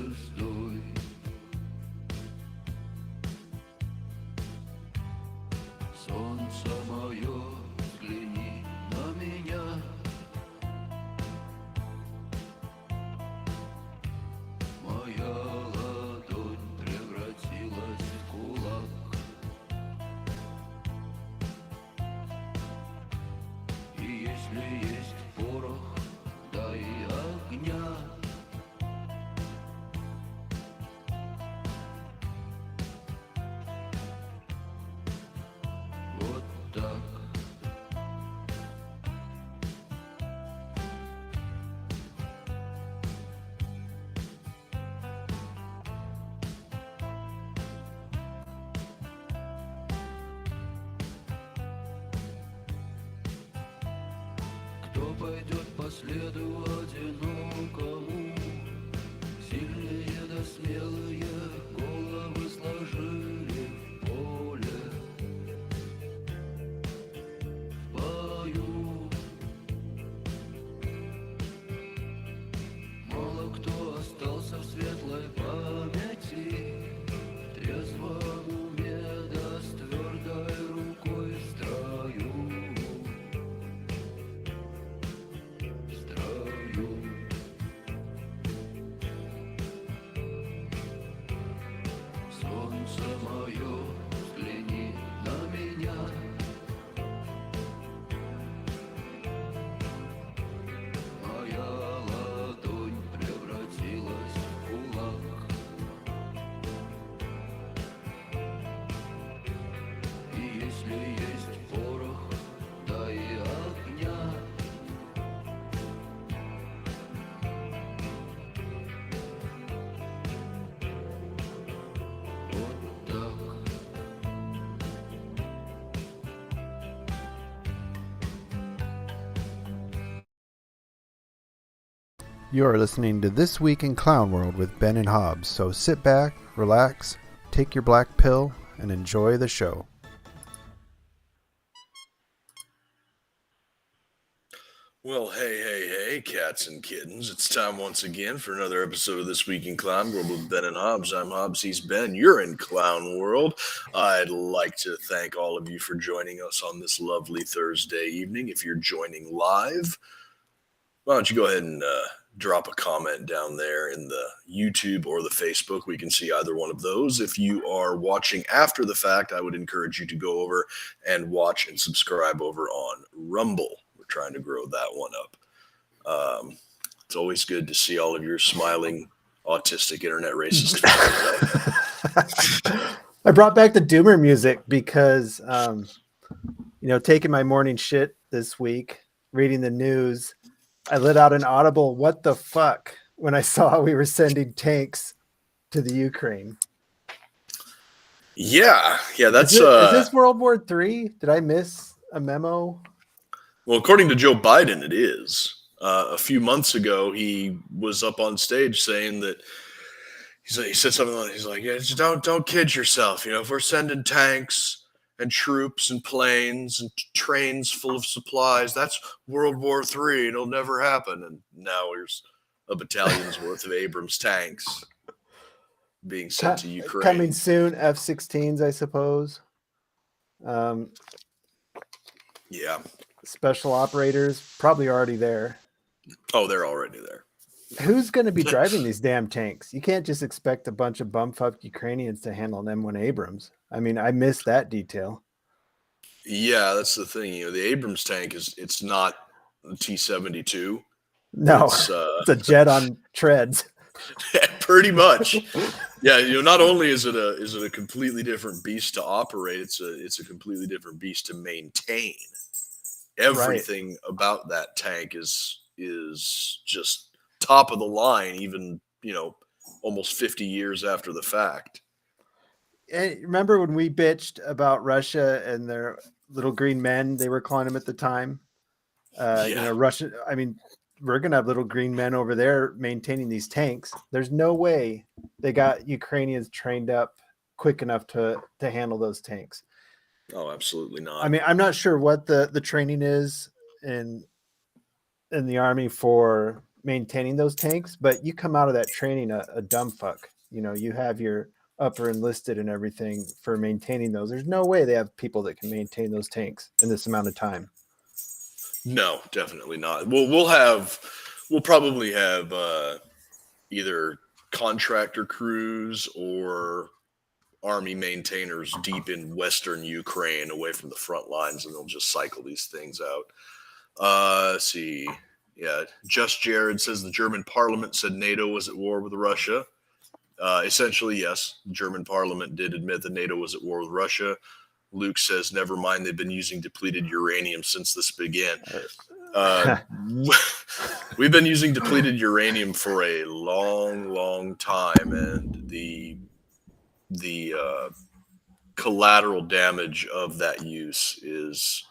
звездой. Солнце мое, взгляни на меня. Моя ладонь превратилась в кулак. И если есть порох, дай огня. Вот так. Кто пойдет по следу одинокому? Сильные да смелые головы сложили в поле. В бою мало кто остался в светлой памяти, в трезвом уме да с твердой рукой в строю. Солнце мое, взгляни на меня. Моя ладонь превратилась в кулак. И если есть порох, дай огня. Вот так. You are listening to This Week in Clown World with Ben and Hobbs, so sit back, relax, take your black pill, and enjoy the show. Well, hey, cats and kittens. It's time once again for another episode of This Week in Clown World with Ben and Hobbs. I'm Hobbs, he's Ben. You're in Clown World. I'd like to thank all of you for joining us on this lovely Thursday evening. If you're joining live, why don't you go ahead and drop a comment down there in the YouTube or the Facebook. We can see either one of those. If you are watching after the fact, I would encourage you to go over and watch and subscribe over on Rumble. We're trying to grow that one up. It's always good to see all of your smiling, autistic, internet racist fans. I brought back the Doomer music because, taking my morning shit this week, reading the news, I let out an audible "what the fuck" when I saw we were sending tanks to the Ukraine. Yeah, that's is this World War III? Did I miss a memo? Well, according to Joe Biden, it is. A few months ago, he was up on stage saying that he said something like, he's like, yeah, just don't kid yourself. If we're sending tanks and troops and planes and trains full of supplies, that's World War III. It'll never happen. And now there's a battalion's worth of Abrams tanks being sent to Ukraine. Coming soon, F-16s, I suppose. Yeah. Special operators, probably already there. Oh, they're already there. Who's going to be driving these damn tanks? You can't just expect a bunch of bumfuck Ukrainians to handle an M1 Abrams. I mean, I missed that detail. Yeah, that's the thing. The Abrams tank it's not a T-72. No, it's a jet on treads. Pretty much. Yeah, not only is it a completely different beast to operate, it's a completely different beast to maintain. Everything about that tank is just top of the line, even almost 50 years after the fact. And remember when we bitched about Russia and their little green men, they were calling them at the time? Russia, I mean, we're going to have little green men over there maintaining these tanks. There's no way they got Ukrainians trained up quick enough to handle those tanks. Oh, absolutely not. I mean, I'm not sure what the training is in the Army for maintaining those tanks, but you come out of that training a dumb fuck. You know, you have your upper enlisted and everything for maintaining those. There's no way they have people that can maintain those tanks in this amount of time. No, definitely not. We'll probably have either contractor crews or army maintainers deep in western Ukraine away from the front lines, and they'll just cycle these things out. Let's see. Yeah, Just Jared says the German parliament said NATO was at war with Russia. Essentially, yes, the German parliament did admit that NATO was at war with Russia. Luke says, never mind, they've been using depleted uranium since this began. We've been using depleted uranium for a long, long time, and the collateral damage of that use is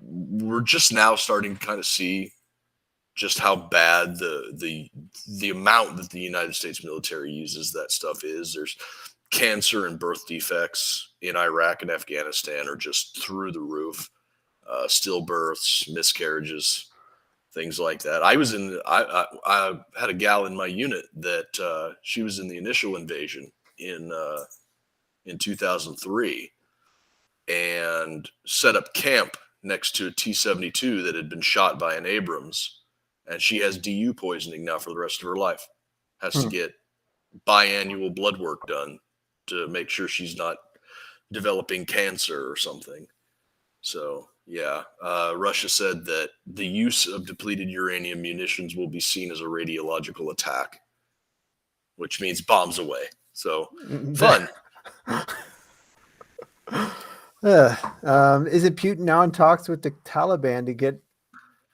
we're just now starting to kind of see just how bad the amount that the United States military uses that stuff is. There's cancer and birth defects in Iraq and Afghanistan are just through the roof. Stillbirths, miscarriages, things like that. I had a gal in my unit that she was in the initial invasion in 2003 and set up camp next to a T-72 that had been shot by an Abrams, and she has DU poisoning now for the rest of her life. Has to get biannual blood work done to make sure she's not developing cancer or something. So, yeah, Russia said that the use of depleted uranium munitions will be seen as a radiological attack, which means bombs away. So, fun. Is it Putin now in talks with the Taliban to get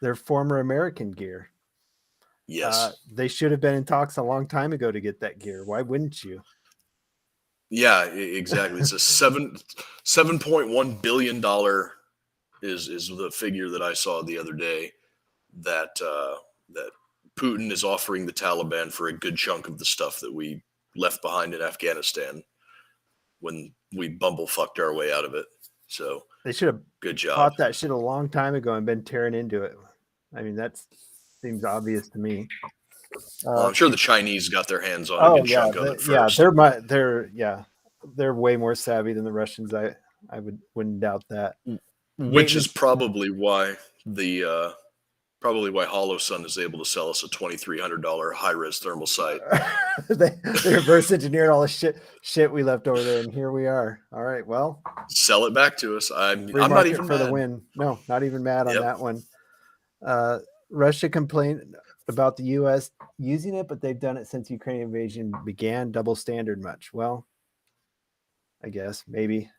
their former American gear? Yes. They should have been in talks a long time ago to get that gear. Why wouldn't you? Yeah, exactly. It's a $7.1 billion is the figure that I saw the other day that that Putin is offering the Taliban for a good chunk of the stuff that we left behind in Afghanistan when we bumblefucked our way out of it. So they should have good job. Bought that shit a long time ago and been tearing into it. I mean, that seems obvious to me. I'm sure the Chinese got their hands on a good chunk of it first. They're way more savvy than the Russians. I wouldn't doubt that. Which is probably why HoloSun is able to sell us a $2,300 high-res thermal sight. they reverse engineered all the shit we left over there, and here we are. All right, well, sell it back to us. I'm not even for mad. the win. No, not even mad on that one. Russia complained about the U.S. using it, but they've done it since Ukraine invasion began. Double standard much? Well, I guess maybe.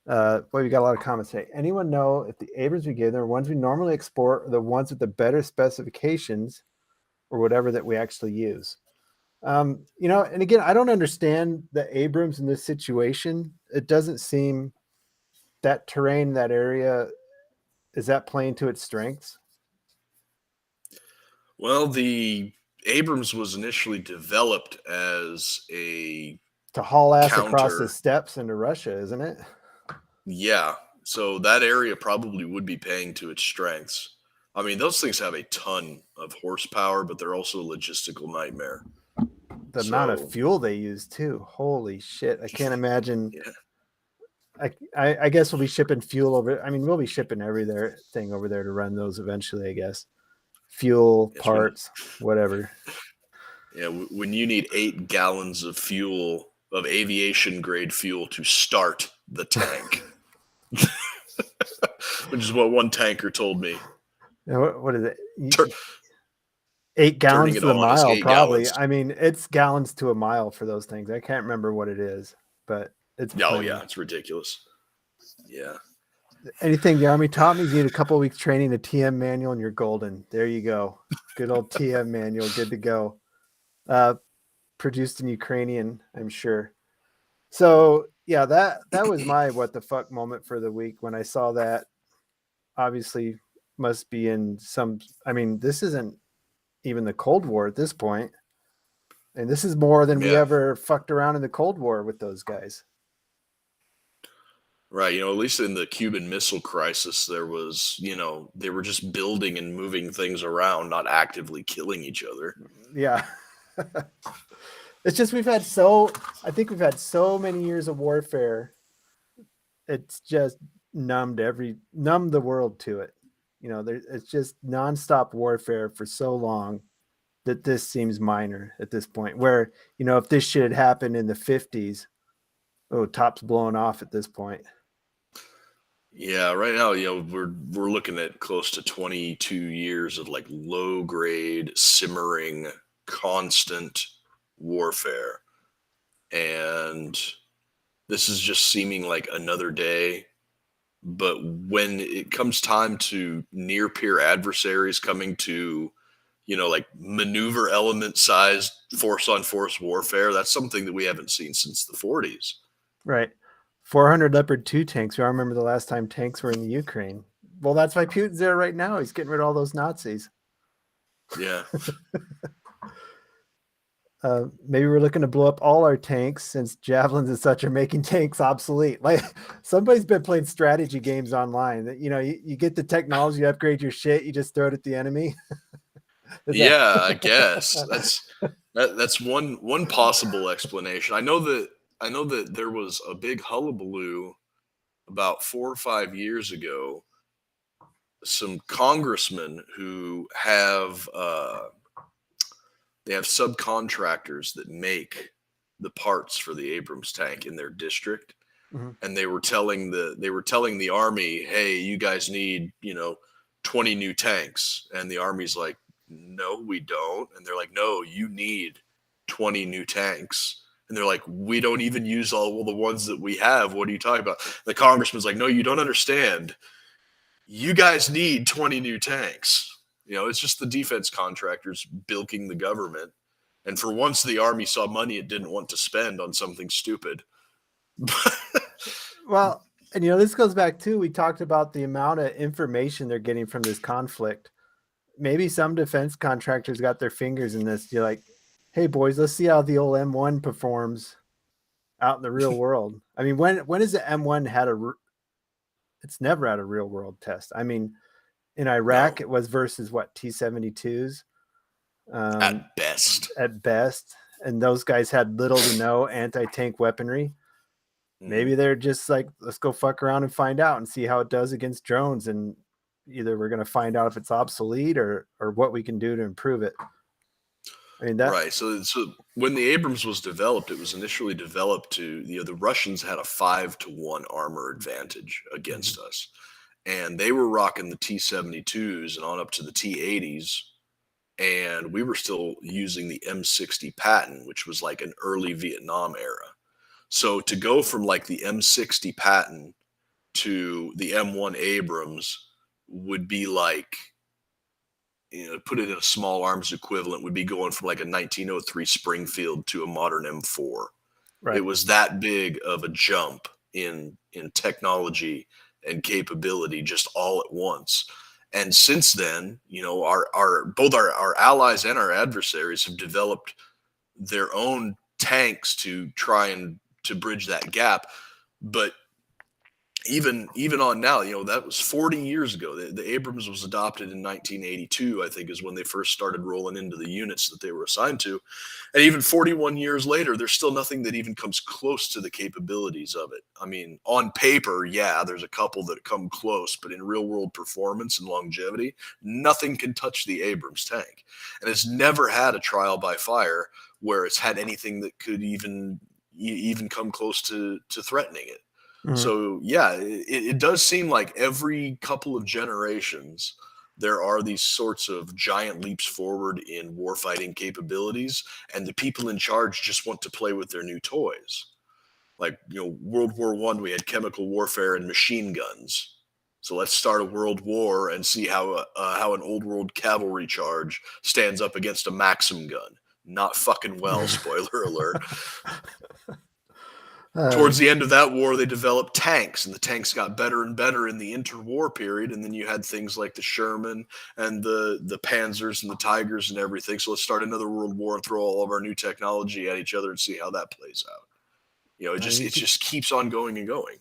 Boy, we got a lot of comments today. Anyone know if the Abrams we gave them are ones we normally export or the ones with the better specifications or whatever that we actually use? And again, I don't understand the Abrams in this situation. It doesn't seem that terrain, that area, is that playing to its strengths? Well, the Abrams was initially developed as to haul ass across the steppes into Russia, isn't it? Yeah, so that area probably would be paying to its strengths. I mean, those things have a ton of horsepower, but they're also a logistical nightmare. The amount of fuel they use too. Holy shit. I can't imagine. Yeah. I guess we'll be shipping fuel over. I mean, we'll be shipping everything over there to run those eventually, I guess. Fuel, parts, whatever. Yeah, when you need 8 gallons of fuel, of aviation grade fuel to start the tank. Which is what one tanker told me. What is it? 8 gallons to the mile, probably. Gallons. I mean, it's gallons to a mile for those things. I can't remember what it is, but it's it's ridiculous. Yeah. Anything the Army taught me, you need a couple of weeks training, the TM manual, and you're golden. There you go. Good old TM manual, good to go. Produced in Ukrainian, I'm sure. So yeah, that was my what the fuck moment for the week when I saw that. Obviously must be in some, I mean, this isn't even the Cold War at this point. And this is more than we ever fucked around in the Cold War with those guys. Right. At least in the Cuban Missile Crisis, there was, they were just building and moving things around, not actively killing each other. Yeah. It's just I think we've had so many years of warfare. It's just numbed the world to it. It's just nonstop warfare for so long that this seems minor at this point. Where, if this shit had happened in the 50s, top's blowing off at this point. Yeah, right now, we're looking at close to 22 years of like low grade, simmering, constant warfare. And this is just seeming like another day. But when it comes time to near peer adversaries coming to, like maneuver element sized force on force warfare, that's something that we haven't seen since the 40s. Right. 400 Leopard 2 tanks. I remember the last time tanks were in the Ukraine. Well, that's why Putin's there right now. He's getting rid of all those Nazis. Yeah. Maybe we're looking to blow up all our tanks since javelins and such are making tanks obsolete. Like, somebody's been playing strategy games online. That you get the technology, you upgrade your shit, you just throw it at the enemy. Yeah, I guess that's one possible explanation. I know that there was a big hullabaloo about 4 or 5 years ago. Some congressmen who have they have subcontractors that make the parts for the Abrams tank in their district, and they were telling the army, "Hey, you guys need 20 new tanks," and the army's like, "No, we don't," and they're like, "No, you need 20 new tanks." And they're like, "We don't even use all the ones that we have. What are you talking about?" The congressman's like, "No, you don't understand. You guys need 20 new tanks." It's just the defense contractors bilking the government. And for once, the army saw money it didn't want to spend on something stupid. Well, and this goes back to, we talked about the amount of information they're getting from this conflict. Maybe some defense contractors got their fingers in this. You're like, "Hey boys, let's see how the old M1 performs out in the real world." I mean, when has the M1 it's never had a real world test. I mean, in Iraq, No. it was versus what, T-72s? At best. At best. And those guys had little to no anti-tank weaponry. Maybe they're just like, let's go fuck around and find out and see how it does against drones. And either we're going to find out if it's obsolete or what we can do to improve it. I mean, right. So when the Abrams was developed, it was initially developed to, the Russians had a 5-to-1 armor advantage against us. And they were rocking the T-72s and on up to the T-80s. And we were still using the M60 Patton, which was like an early Vietnam era. So to go from like the M60 Patton to the M1 Abrams would be like, put it in a small arms equivalent, would be going from like a 1903 Springfield to a modern M4. Right. It was that big of a jump in technology and capability just all at once. And since then, both our allies and our adversaries have developed their own tanks to try and to bridge that gap. But even on now, that was 40 years ago. The Abrams was adopted in 1982, I think, is when they first started rolling into the units that they were assigned to. And even 41 years later, there's still nothing that even comes close to the capabilities of it. I mean, on paper, yeah, there's a couple that come close, but in real world performance and longevity, nothing can touch the Abrams tank. And it's never had a trial by fire where it's had anything that could even come close to threatening it. So yeah, it does seem like every couple of generations there are these sorts of giant leaps forward in warfighting capabilities, and the people in charge just want to play with their new toys. Like, World War I, we had chemical warfare and machine guns. So let's start a world war and see how an old world cavalry charge stands up against a Maxim gun. Not fucking well, spoiler alert. Towards the end of that war, they developed tanks, and the tanks got better and better in the interwar period. And then you had things like the Sherman and the Panzers and the Tigers and everything. So let's start another world war and throw all of our new technology at each other and see how that plays out. It just keeps on going and going.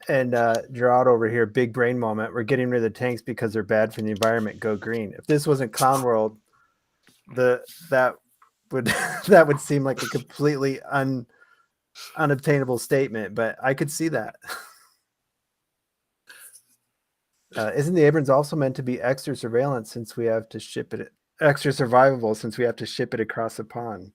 And Gerard over here, big brain moment. We're getting rid of the tanks because they're bad for the environment. Go green. If this wasn't Clown World, that would that would seem like a completely unobtainable statement. But I could see that. Isn't the Abrams also meant to be extra surveillance since we have to ship it extra survivable since we have to ship it across the pond?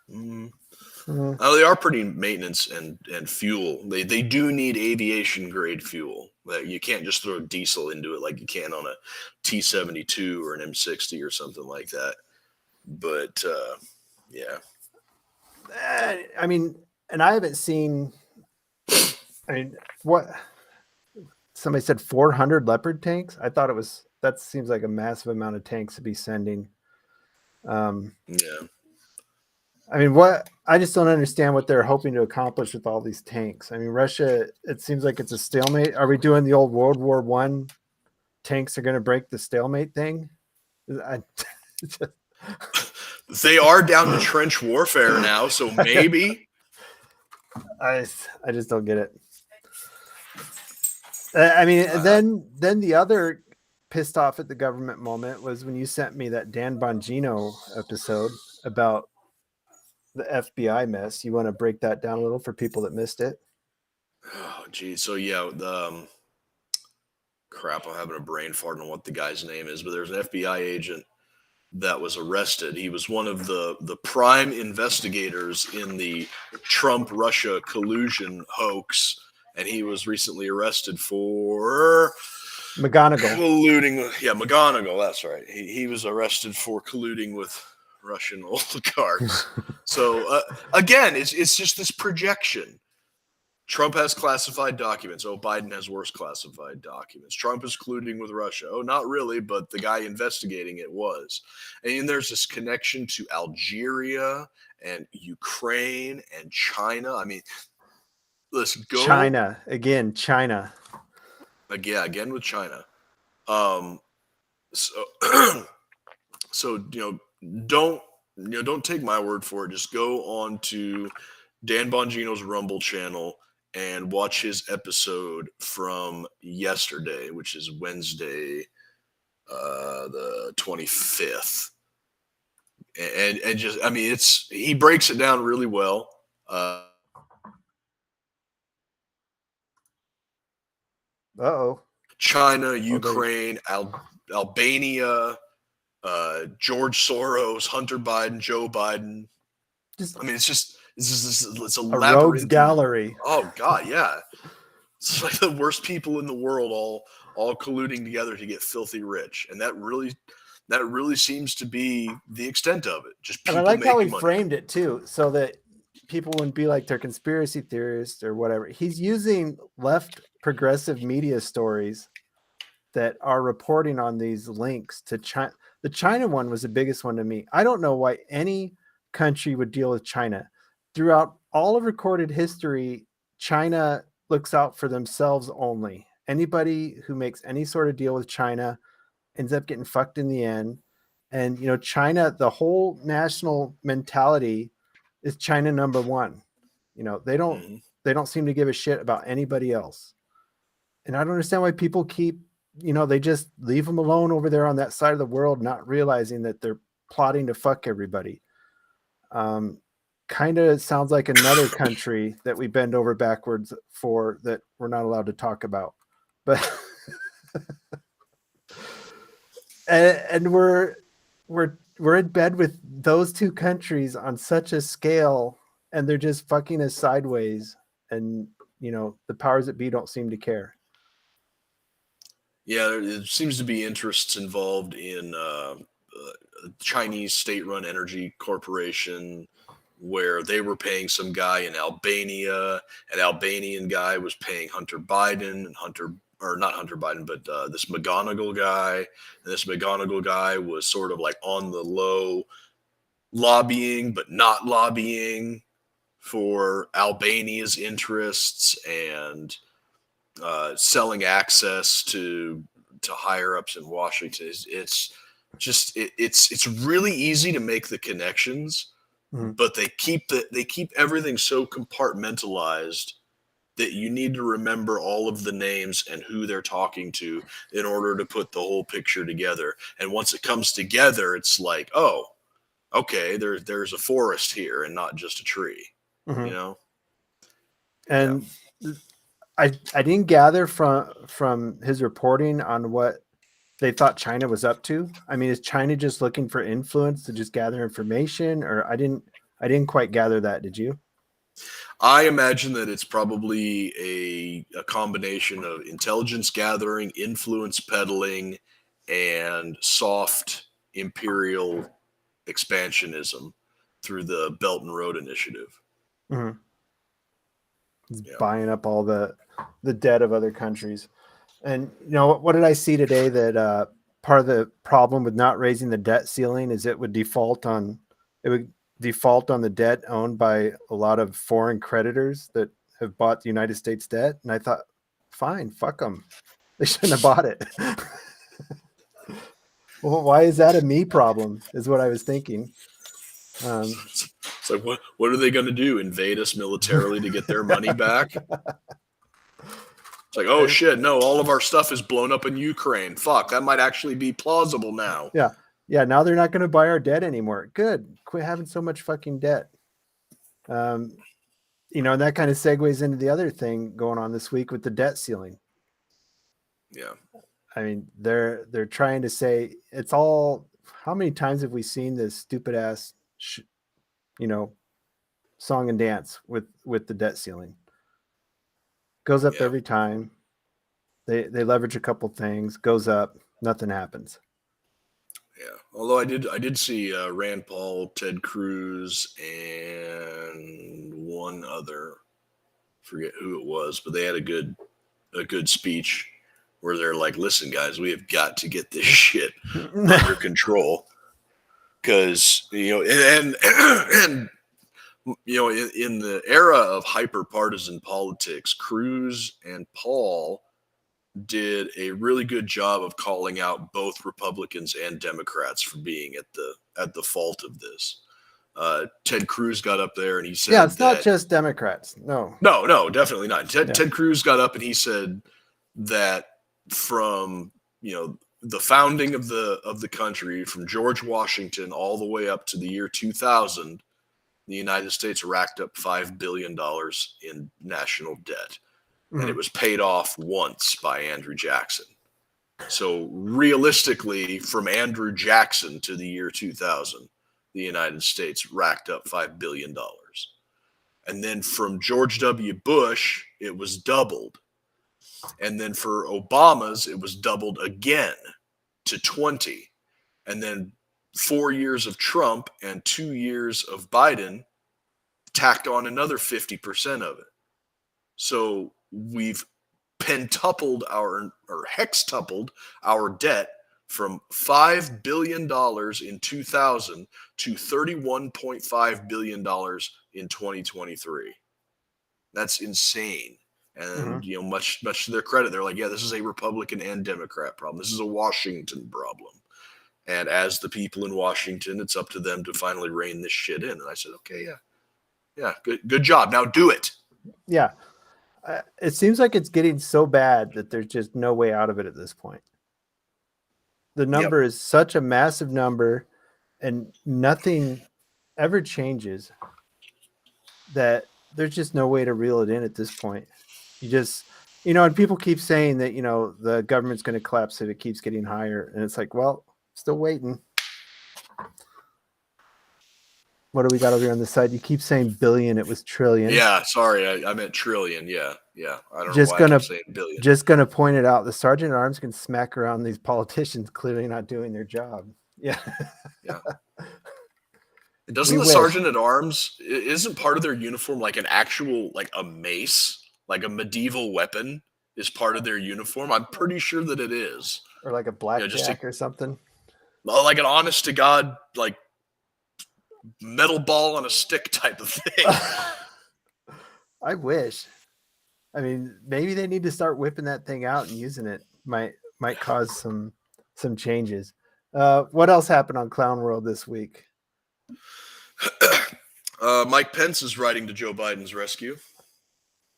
They are pretty maintenance and fuel. They do need aviation grade fuel. You can't just throw diesel into it like you can on a T-72 or an M60 or something like that. But yeah, I mean, and I haven't seen. I mean, what somebody said 400 Leopard tanks. I thought it was that seems like a massive amount of tanks to be sending. Yeah. I mean, I just don't understand what they're hoping to accomplish with all these tanks. I mean, Russia, it seems like it's a stalemate. Are we doing the old World War I tanks are going to break the stalemate thing? They are down to trench warfare now, so maybe. I just don't get it. I mean, then the other pissed off at the government moment was when you sent me that Dan Bongino episode about the FBI mess. You want to break that down a little for people that missed it? Oh, geez. So yeah, crap. I'm having a brain fart on what the guy's name is, but there's an FBI agent that was arrested. He was one of the prime investigators in the Trump-Russia collusion hoax, and he was recently arrested for McGonigal colluding with McGonigal. That's right. He was arrested for colluding with Russian oligarchs. So again, it's just this projection. Trump has classified documents. Oh, Biden has worse classified documents. Trump is colluding with Russia. Oh, not really, but the guy investigating it was. And there's this connection to Algeria and Ukraine and China. I mean, let's go. China again. China. Again with China. So don't take my word for it. Just go on to Dan Bongino's Rumble channel and watch his episode from yesterday, which is Wednesday, the 25th. And just, I mean, he breaks it down really well. China, Ukraine, Albania, George Soros, Hunter Biden, Joe Biden. It's a rogues gallery. Oh God, yeah. It's like the worst people in the world all colluding together to get filthy rich, and that really seems to be the extent of it. Just people and I like how he money. Framed it too, so that people wouldn't be like they're conspiracy theorists or whatever. He's using left progressive media stories that are reporting on these links to China. The China one was the biggest one to me. I don't know why any country would deal with China. Throughout all of recorded history, China looks out for themselves only. Anybody who makes any sort of deal with China ends up getting fucked in the end. And, China, the whole national mentality is China number one. They don't seem to give a shit about anybody else. And I don't understand why people keep, they just leave them alone over there on that side of the world, not realizing that they're plotting to fuck everybody. Kind of sounds like another country that we bend over backwards for that we're not allowed to talk about. But and we're in bed with those two countries on such a scale, and they're just fucking us sideways. And the powers that be don't seem to care. Yeah, there seems to be interests involved in Chinese state-run energy corporation, where they were paying some guy in Albania. An Albanian guy was paying Hunter Biden, and not Hunter Biden, but this McGonigal guy. And this McGonigal guy was sort of like on the low lobbying, but not lobbying for Albania's interests and selling access to higher ups in Washington. It's really easy to make the connections Mhm. but they keep everything so compartmentalized that you need to remember all of the names and who they're talking to in order to put the whole picture together. And once it comes together, it's like, oh, okay, there's a forest here and not just a tree. You Mhm. know? And I didn't gather from his reporting on what they thought China was up to. I mean, is China just looking for influence to just gather information, or I didn't quite gather that. Did you? I imagine that it's probably a combination of intelligence gathering, influence peddling, and soft imperial expansionism through the Belt and Road Initiative. Mhm. He's Yeah. buying up all the debt of other countries. And what did I see today that part of the problem with not raising the debt ceiling is it would default on the debt owned by a lot of foreign creditors that have bought the United States debt. And I thought, fine, fuck them. They shouldn't have bought it. Well, why is that a me problem? Is what I was thinking. It's like, what are they going to do? Invade us militarily to get their money back? It's like, oh shit, no, all of our stuff is blown up in Ukraine. Fuck, that might actually be plausible now. Yeah. Now they're not going to buy our debt anymore. Good. Quit having so much fucking debt. And that kind of segues into the other thing going on this week with the debt ceiling. Yeah. I mean, they're trying to say it's all. How many times have we seen this stupid ass, song and dance with the debt ceiling? Goes up every time. They leverage a couple things, goes up, nothing happens. Yeah. Although I did see Rand Paul, Ted Cruz, and one other, forget who it was, but they had a good speech where they're like, "Listen, guys, we have got to get this shit under control." Because and in the era of hyper partisan politics, Cruz and Paul did a really good job of calling out both Republicans and Democrats for being at the fault of this. Ted Cruz got up there and he said, Yeah, it's not just Democrats. No, definitely not. Yeah. Ted Cruz got up and he said that from the founding of the country, from George Washington all the way up to the year 2000, the United States racked up $5 billion in national debt. And it was paid off once by Andrew Jackson. So realistically, from Andrew Jackson to the year 2000, the United States racked up $5 billion. And then from George W. Bush, it was doubled. And then for Obama's, it was doubled again to 20. And then 4 years of Trump and 2 years of Biden tacked on another 50% of it. So we've pentupled or hextupled our debt from $5 billion in 2000 to $31.5 billion in 2023. That's insane. And much to their credit, they're like, yeah, this is a Republican and Democrat problem. This is a Washington problem. And as the people in Washington, it's up to them to finally rein this shit in. And I said, okay, yeah, good job. Now do it. Yeah. It seems like it's getting so bad that there's just no way out of it at this point. The number is such a massive number and nothing ever changes that there's just no way to reel it in at this point. You just, and people keep saying that, the government's going to collapse if it keeps getting higher. And it's like, well, still waiting. What do we got over here on the side? You keep saying billion. It was trillion. Yeah, sorry. I meant trillion. Yeah. I don't know why I keep saying billion. Just going to point it out. The sergeant at arms can smack around these politicians clearly not doing their job. Yeah. Doesn't the sergeant at arms, isn't part of their uniform like an actual, like a mace, like a medieval weapon is part of their uniform? I'm pretty sure that it is. Or like a blackjack or something. Like an honest to God, like metal ball on a stick type of thing. I wish. I mean, maybe they need to start whipping that thing out and using it. Might cause some changes. What else happened on Clown World this week? Mike Pence is riding to Joe Biden's rescue.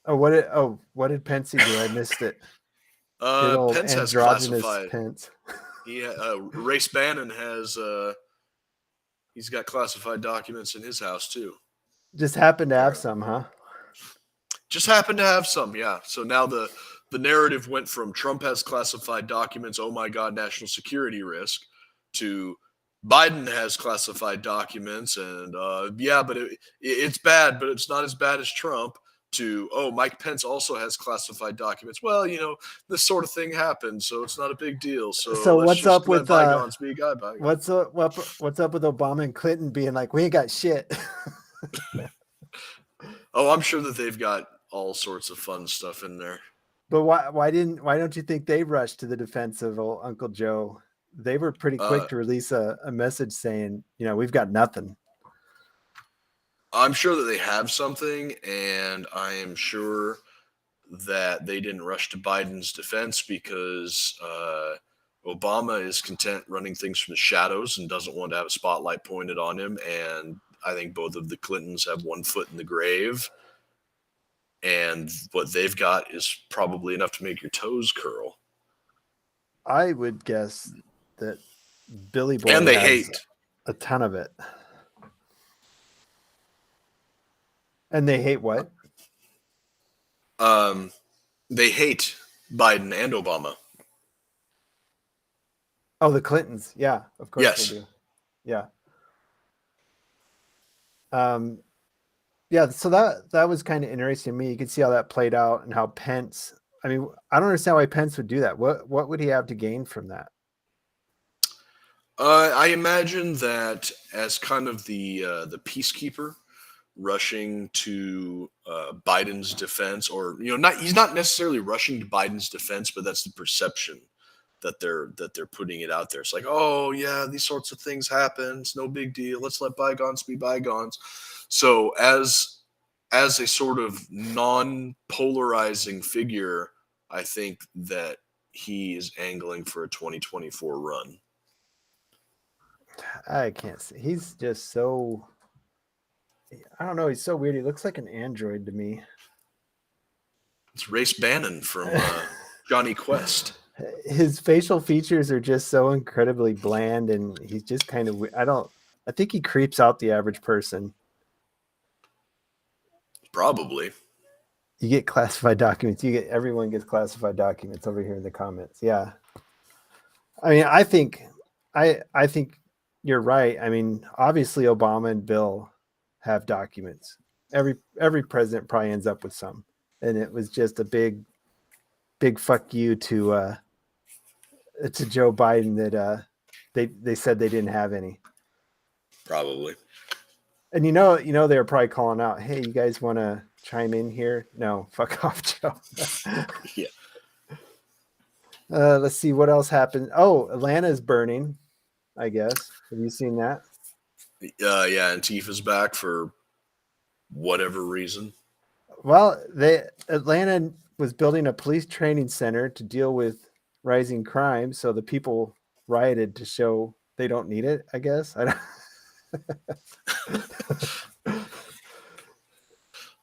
What did Pence do? I missed it. Good old Pence has androgynous classified. Pence. Race Bannon has. He's got classified documents in his house too. Just happened to have some, huh? Just happened to have some, yeah. So now the narrative went from Trump has classified documents, oh my God, national security risk, to Biden has classified documents, and yeah, but it's bad, but it's not as bad as Trump, to, oh, Mike Pence also has classified documents. Well, this sort of thing happens, so it's not a big deal. So let's what's just up let with bygones be bygones. what's up with Obama and Clinton being like, we ain't got shit? Oh, I'm sure that they've got all sorts of fun stuff in there. But why don't you think they rushed to the defense of old Uncle Joe? They were pretty quick to release a message saying, we've got nothing. I'm sure that they have something, and I am sure that they didn't rush to Biden's defense because Obama is content running things from the shadows and doesn't want to have a spotlight pointed on him. And I think both of the Clintons have one foot in the grave. And what they've got is probably enough to make your toes curl. I would guess that Billy Boy and they has hate a ton of it. And they hate what? They hate Biden and Obama. Oh, the Clintons. Yeah, of course Yes. they do. Yeah. Yeah, so that was kind of interesting to me. You could see how that played out and how Pence, I mean, I don't understand why Pence would do that. What would he have to gain from that? I imagine that as kind of the peacekeeper rushing to Biden's defense, or he's not necessarily rushing to Biden's defense, but that's the perception that they're putting it out there. It's like, oh yeah, these sorts of things happen. It's no big deal. Let's let bygones be bygones. So as a sort of non-polarizing figure, I think that he is angling for a 2024 run. I can't see. He's just so, I don't know. He's so weird. He looks like an android to me. It's Race Bannon from Johnny Quest. His facial features are just so incredibly bland, and he's just kind of, I think he creeps out the average person. Probably. You get classified documents. Everyone gets classified documents over here in the comments. Yeah. I mean, I think you're right. I mean, obviously Obama and Bill have documents. Every president probably ends up with some. And it was just a big fuck you to Joe Biden that they said they didn't have any. Probably. And they were probably calling out, hey, you guys want to chime in here? No, fuck off, Joe. Yeah. Let's see what else happened. Oh, Atlanta's burning, I guess. Have you seen that? Yeah, Antifa's back for whatever reason. Well, Atlanta was building a police training center to deal with rising crime, so the people rioted to show they don't need it, I guess. I don't.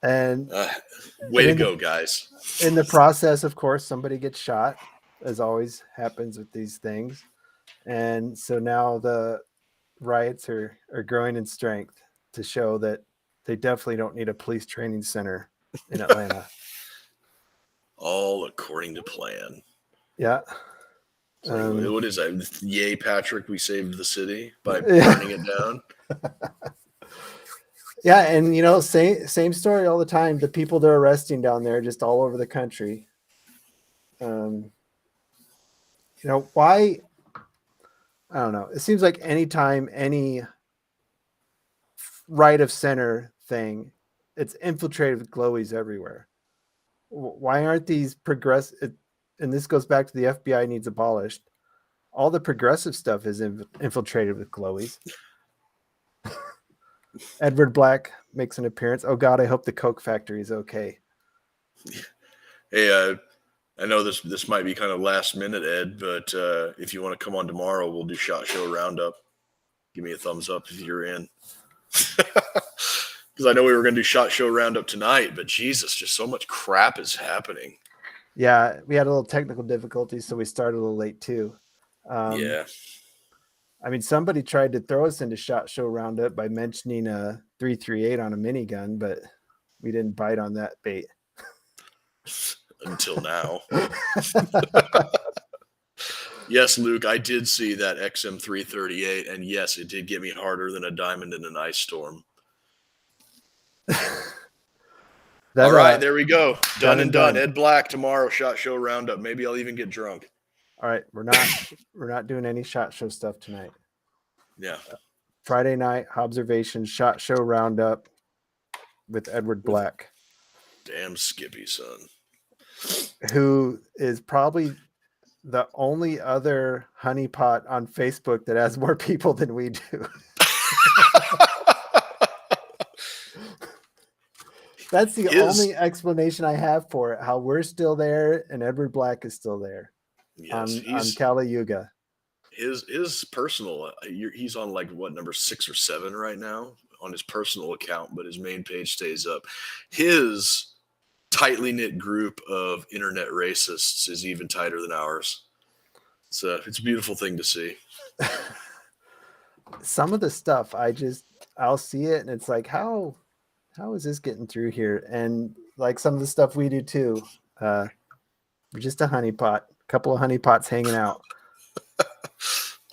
And way to go, guys. In the process, of course, somebody gets shot, as always happens with these things. And so now the riots are growing in strength to show that they definitely don't need a police training center in Atlanta. All according to plan. Yeah. What is that? Yay, Patrick, we saved the city by burning it down. Yeah, and same story all the time. The people they're arresting down there, just all over the country. Why? I don't know. It seems like anytime any right of center thing, it's infiltrated with glowies everywhere. Why aren't these progressive? And this goes back to the FBI needs abolished. All the progressive stuff is infiltrated with glowies. Edward Black makes an appearance. Oh God, I hope the Coke factory is okay. Hey, I know this might be kind of last minute, Ed, but if you want to come on tomorrow, we'll do SHOT Show Roundup. Give me a thumbs up if you're in. Because I know we were going to do SHOT Show Roundup tonight, but Jesus, just so much crap is happening. Yeah, we had a little technical difficulty, so we started a little late too. Yeah. I mean, somebody tried to throw us into SHOT Show Roundup by mentioning a 338 on a minigun, but we didn't bite on that bait. Until now. Yes, Luke, I did see that XM338, and yes, it did get me harder than a diamond in an ice storm. All right, there we go. Done and done. Ed Black tomorrow, SHOT Show Roundup. Maybe I'll even get drunk. All right, we're not doing any SHOT Show stuff tonight. Yeah. Friday night observation SHOT Show Roundup with Edward Black. Damn Skippy, son. Who is probably the only other honeypot on Facebook that has more people than we do. That's the only explanation I have for it. How we're still there and Edward Black is still there. Yes, on Kali Yuga. His personal, he's on like what, number 6 or 7 right now on his personal account, but his main page stays up. His tightly knit group of internet racists is even tighter than ours. It's a beautiful thing to see. Some of the stuff I'll see it and it's like, how is this getting through here? And like some of the stuff we do too. We're just a honeypot, a couple of honeypots hanging out.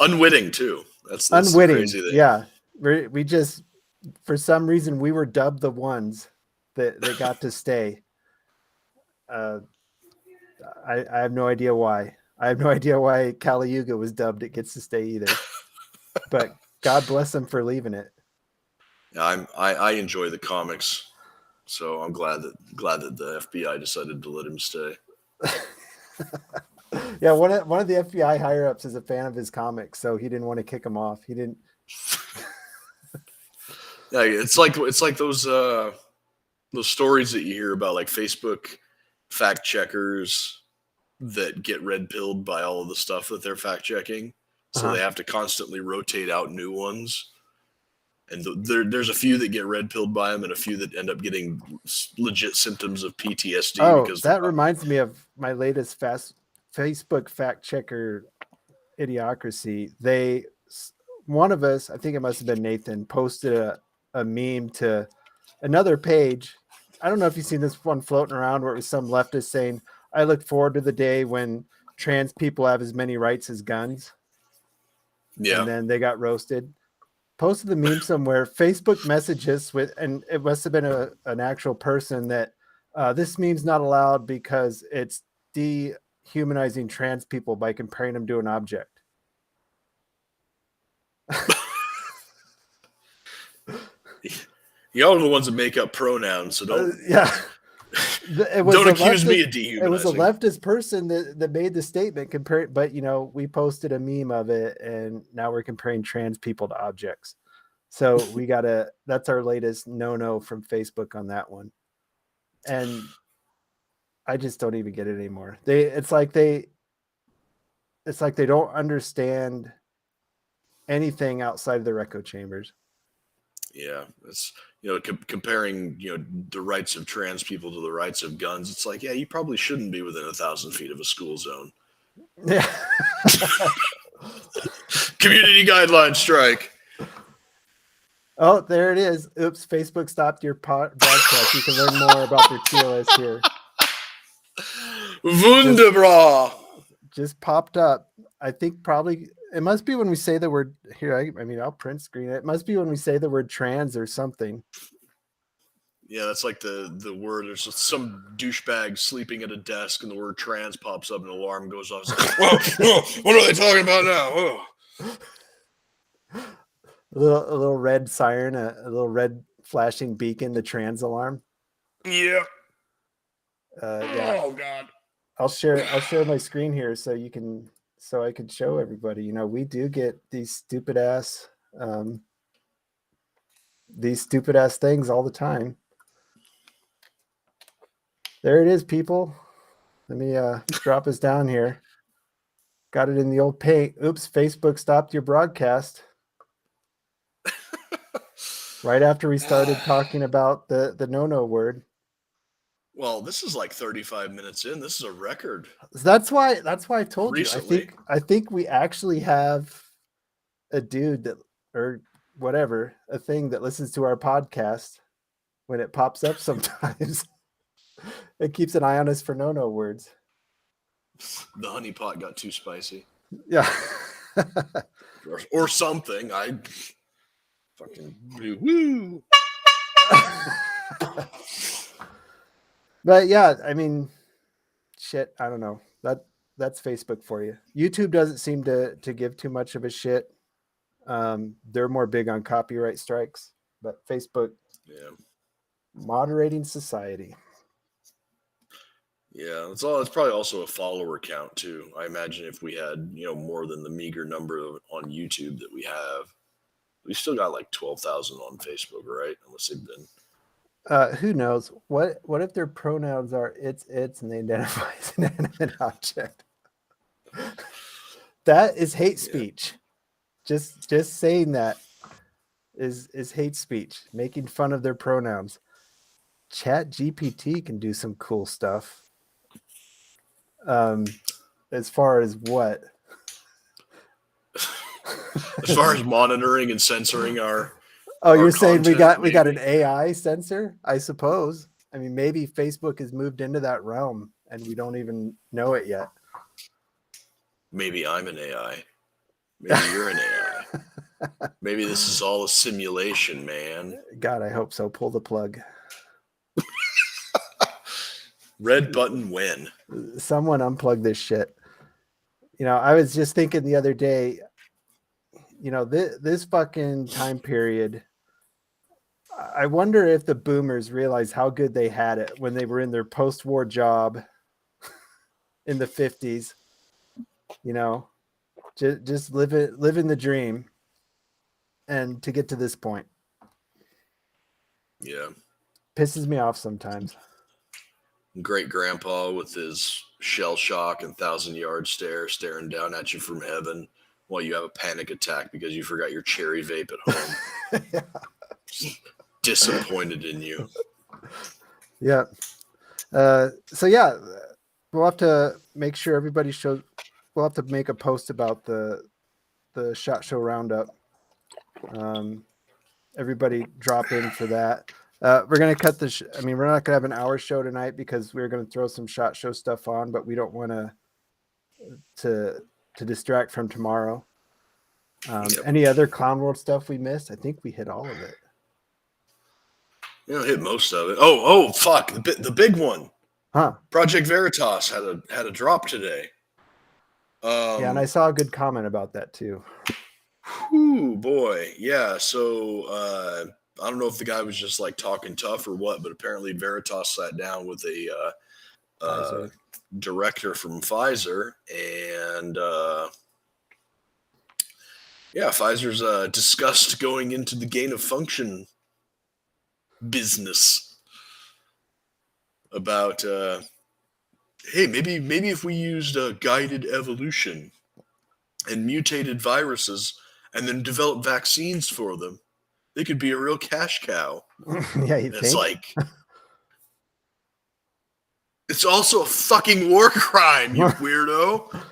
Unwitting too. That's unwitting. Crazy thing. Yeah. We just, for some reason, we were dubbed the ones that got to stay. I have no idea why. I have no idea why Kali Yuga was dubbed it gets to stay either. But God bless them for leaving it. Yeah, I enjoy the comics, so I'm glad that the FBI decided to let him stay. Yeah, one of the FBI higher ups is a fan of his comics, so he didn't want to kick him off. He didn't. Yeah, it's like those stories that you hear about, like Facebook fact checkers that get red pilled by all of the stuff that they're fact checking, so they have to constantly rotate out new ones. And there's a few that get red pilled by them, and a few that end up getting legit symptoms of PTSD. Oh, because that reminds me of my latest Facebook fact checker idiocracy. One of us, I think it must have been Nathan, posted a meme to another page. I don't know if you've seen this one floating around where it was some leftist saying, "I look forward to the day when trans people have as many rights as guns." Yeah. And then they got roasted. Posted the meme somewhere. Facebook messages and it must have been an actual person that this meme's not allowed because it's dehumanizing trans people by comparing them to an object. Y'all are the ones that make up pronouns, so don't. Yeah. Don't accuse me of dehumanizing. It was a leftist person that made the statement. But we posted a meme of it, and now we're comparing trans people to objects. So that's our latest no from Facebook on that one. And I just don't even get it anymore. It's like they don't understand anything outside of their echo chambers. Yeah, it's comparing the rights of trans people to the rights of guns. It's like, yeah, you probably shouldn't be within 1,000 feet of a school zone. Yeah. Community guideline strike. Oh, there it is. Oops, Facebook stopped your broadcast. You can learn more about their TLS here. Wunderbar. Just popped up. I think probably it must be when we say the word here. I mean, I'll print screen it. It must be when we say the word trans or something. Yeah, that's like the word. There's just some douchebag sleeping at a desk, and the word trans pops up, and an alarm goes off. It's like, whoa, what are they talking about now? Whoa. A little red siren, a little red flashing beacon, the trans alarm. Yeah. Yeah. Oh God. I'll share my screen here so I can show everybody. We do get these stupid ass things all the time. There it is, people. Let me drop us down here. Got it in the old paint. Oops, Facebook stopped your broadcast. right after we started talking about the no word. Well, this is like 35 minutes in. This is a record. That's why I told Recently. you. I think we actually have a dude that, or whatever, a thing that listens to our podcast when it pops up sometimes. It keeps an eye on us for no words. The honey pot got too spicy. Yeah. Or something. I fucking woo. But yeah, I mean, shit, I don't know. That's Facebook for you. YouTube doesn't seem to give too much of a shit. They're more big on copyright strikes, but Facebook, Yeah. moderating society. Yeah, it's all. It's probably also a follower count too. I imagine if we had, more than the meager number on YouTube that we have, we still got like 12,000 on Facebook, right? Unless they've been. Who knows? What if their pronouns are it's and they identify as an inanimate object? That is hate speech. Just saying that is hate speech, making fun of their pronouns. Chat GPT can do some cool stuff. As far as what? As far as monitoring and censoring our. Oh, our you're saying we got content, an AI censor? I suppose. I mean, maybe Facebook has moved into that realm and we don't even know it yet. Maybe I'm an AI. Maybe you're an AI. Maybe this is all a simulation, man. God, I hope so. Pull the plug. Red button when. Someone unplug this shit. I was just thinking the other day, this fucking time period, I wonder if the boomers realize how good they had it when they were in their post-war job in the 50s. Just living the dream, and to get to this point. Yeah. Pisses me off sometimes. Great grandpa with his shell shock and 1,000-yard stare staring down at you from heaven while you have a panic attack because you forgot your cherry vape at home. Yeah. Disappointed in you. Yeah. So yeah, we'll have to make sure everybody shows. We'll have to make a post about the SHOT Show roundup. Everybody drop in for that. We're gonna cut the. We're not gonna have an hour show tonight because we're gonna throw some SHOT Show stuff on, but we don't want to distract from tomorrow. Any other Clown World stuff we missed? I think we hit all of it. Hit most of it. Oh, fuck! The big one. Huh? Project Veritas had a drop today. Yeah, and I saw a good comment about that too. Ooh, boy, yeah. So I don't know if the guy was just like talking tough or what, but apparently Veritas sat down with a director from Pfizer, and Pfizer's discussed going into the gain of function business about hey, maybe if we used guided evolution and mutated viruses and then develop vaccines for them, they could be a real cash cow. Yeah, you think? It's like, it's also a fucking war crime, you weirdo.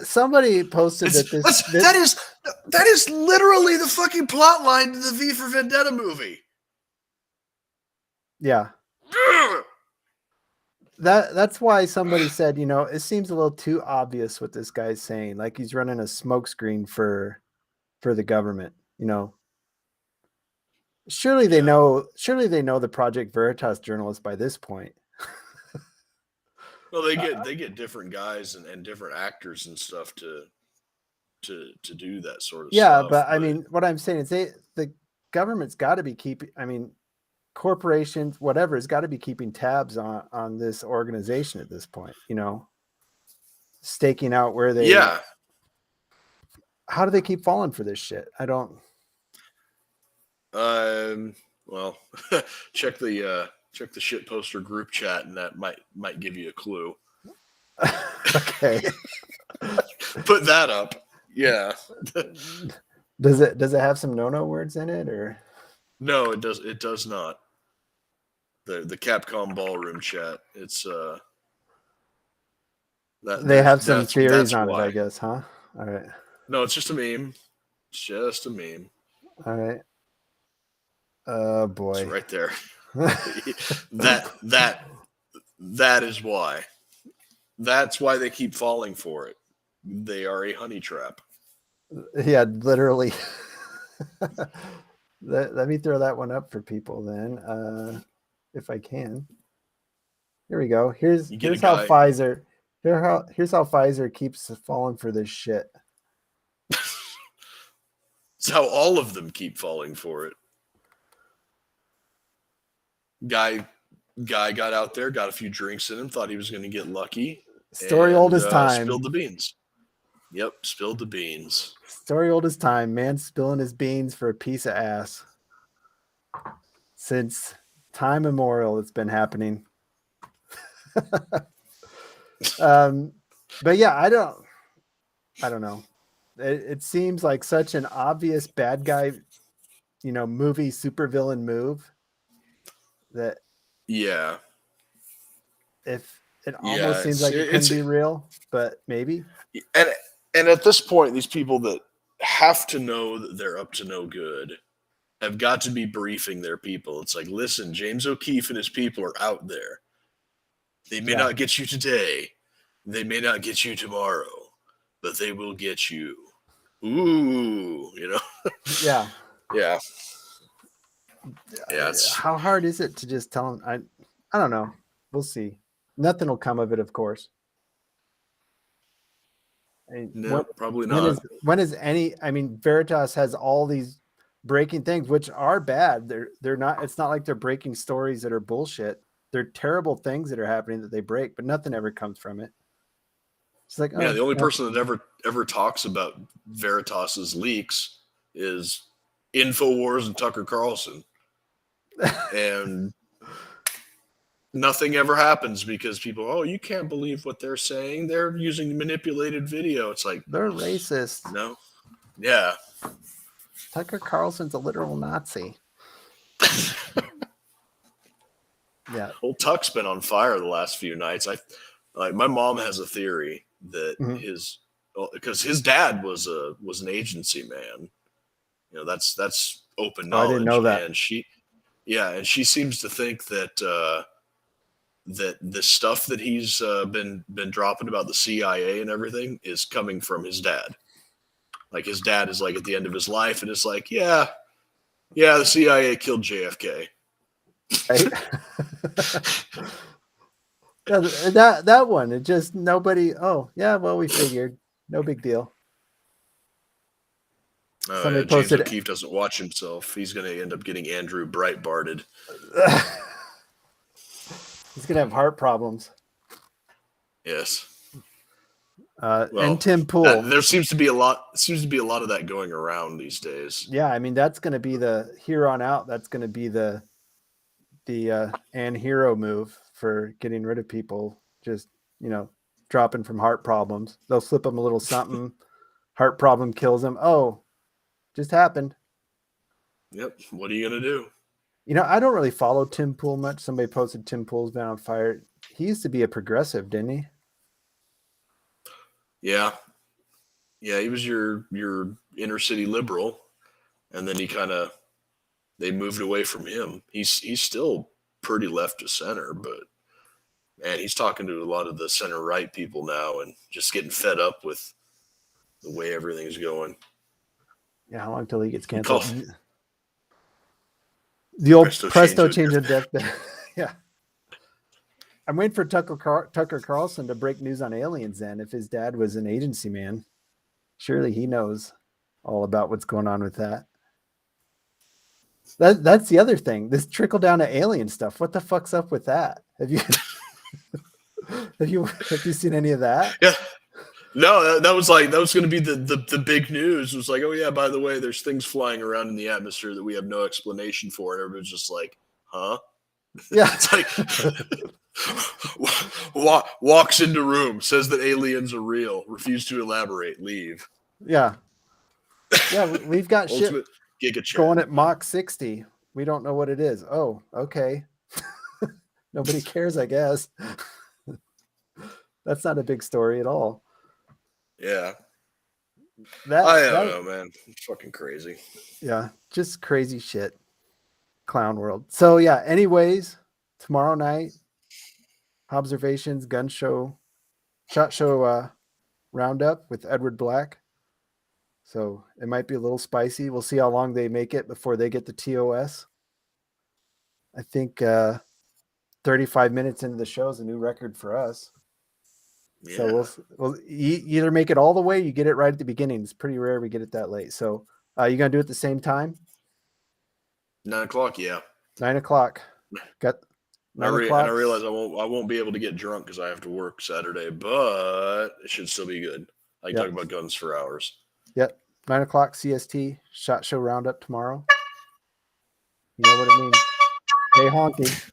Somebody posted that is literally the fucking plot line to the V for Vendetta movie. Yeah. That's why somebody said, it seems a little too obvious what this guy's saying. Like he's running a smokescreen for the government, Surely they know the Project Veritas journalists by this point. Well, they get different guys and different actors and stuff to do that sort of stuff. Yeah, but I mean, what I'm saying is the government's got to be keeping. Corporations, whatever, has got to be keeping tabs on this organization at this point. Staking out where they. Yeah. How do they keep falling for this shit? I don't. Well, check the shit poster group chat, and that might give you a clue. Okay. Put that up. Yeah. Does it have some no words in it, or No, it does. It does not. The Capcom ballroom chat. It's they have some theories that's on it? why. I guess, huh? All right, No, it's just a meme. It's just a meme. all right. Oh It's boy. right there. That is why. That's why they keep falling for it. They are a honey trap. Yeah, literally. Let me throw that one up for people then, if I can. Here we go. Here's You get a here's how guy- Pfizer here's how Pfizer keeps falling for this shit. It's how all of them keep falling for it. Guy got out there, got a few drinks in him, thought he was going to get lucky. Story old as time. Spilled the beans. Yep, spilled the beans. Story old as time. Man spilling his beans for a piece of ass. Since time immemorial, it's been happening. But yeah, I don't know. It seems like such an obvious bad guy, movie supervillain move that Yeah. if it almost seems like it can be real, but maybe. And at this point, these people that have to know that they're up to no good have got to be briefing their people. It's like, listen, James O'Keefe and his people are out there. They may not get you today. They may not get you tomorrow, but they will get you. Ooh, Yeah. Yeah. Yeah. How hard is it to just tell them? I don't know. We'll see. Nothing will come of it, of course. No, probably not. When is any? I mean, Veritas has all these breaking things, which are bad. They're not. It's not like they're breaking stories that are bullshit. They're terrible things that are happening that they break, but nothing ever comes from it. It's like, the only person that ever talks about Veritas's leaks is InfoWars and Tucker Carlson, and nothing ever happens because people, oh, you can't believe what they're saying. They're using manipulated video. It's like, they're racist. No, yeah. Tucker Carlson's a literal Nazi. Yeah. Old Tuck's been on fire the last few nights. My mom has a theory that because his dad was an agency man. That's open knowledge. I didn't know that. And she seems to think that that the stuff that he's been dropping about the CIA and everything is coming from his dad. Like his dad is like at the end of his life, and it's like, yeah, the CIA killed JFK. Right? Yeah, that one. It just nobody. Oh yeah, well we figured. No big deal. Somebody posted. James O'Keefe doesn't watch himself. He's going to end up getting Andrew Breitbarted. He's going to have heart problems. Yes. And Tim Pool. There seems to be a lot of that going around these days. Yeah, I mean that's going to be the here on out. That's going to be the and hero move for getting rid of people. Just dropping from heart problems. They'll slip them a little something. Heart problem kills them. Oh, just happened. Yep. What are you going to do? I don't really follow Tim Pool much. Somebody posted Tim Pool's been on fire. He used to be a progressive, didn't he? Yeah. Yeah, he was your inner city liberal, and then they moved away from him. He's still pretty left to center, but man, he's talking to a lot of the center right people now and just getting fed up with the way everything's going. Yeah, how long till he gets canceled? The old presto change of death. Yeah. I'm waiting for Tucker Carlson to break news on aliens then. If his dad was an agency man, surely he knows all about what's going on with that. That's the other thing. This trickle down to alien stuff. What the fuck's up with that? Have you seen any of that? Yeah. No, that was going to be the big news. It was like, oh yeah, by the way, there's things flying around in the atmosphere that we have no explanation for, and everybody's just like, huh? Yeah. It's like walks into room, says that aliens are real, refuse to elaborate, leave. Yeah. Yeah, we've got shit Ultimate Giga Chat. going at Mach 60. We don't know what it is. Oh, okay. Nobody cares, I guess. That's not a big story at all. Yeah. That, I don't that know, man. It's fucking crazy. yeah, just crazy shit. Clown world. So yeah, anyways, tomorrow night, observations, gun show, shot show roundup with Edward Black. So it might be a little spicy. We'll see how long they make it before they get the TOS. I think 35 minutes into the show is a new record for us. Yeah. So we'll either make it all the way, you get it right at the beginning. It's pretty rare we get it that late. So you gonna do it at the same time? 9 o'clock, yeah. 9 o'clock. Got 9 o'clock. And I realize I won't be able to get drunk because I have to work Saturday, but it should still be good. I can Yep. talk about guns for hours. Yep. 9 o'clock CST, shot show roundup tomorrow. You know what I mean? Stay honky.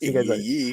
See you guys later. Yee.